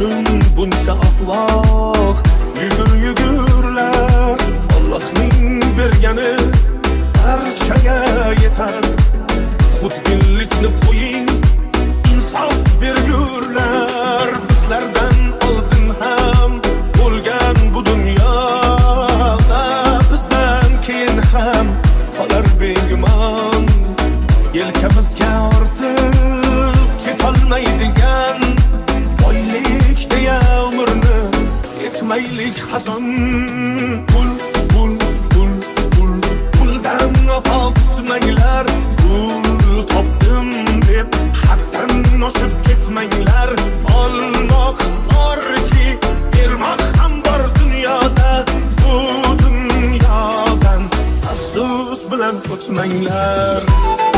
uchun buncha ahvoh yugurlar. Allohning bergani barchaga yetar. Xudbinlikni qo'ying, insof bergurlar. Bizlardan oldin ham bo'lgan bu dunyoda, bizdan keyin ham qolar begumon. Yelkamizga ortib ketolmaydigan boylik deya umrni etmaylik xazon. Puldan vafo kutmanglar, pul topdim deb haddan oshib ketmanglar. Olmoq borki, bermoq ham bor dunyoda. Bu dunyodan afsus bilan o'tmanglar.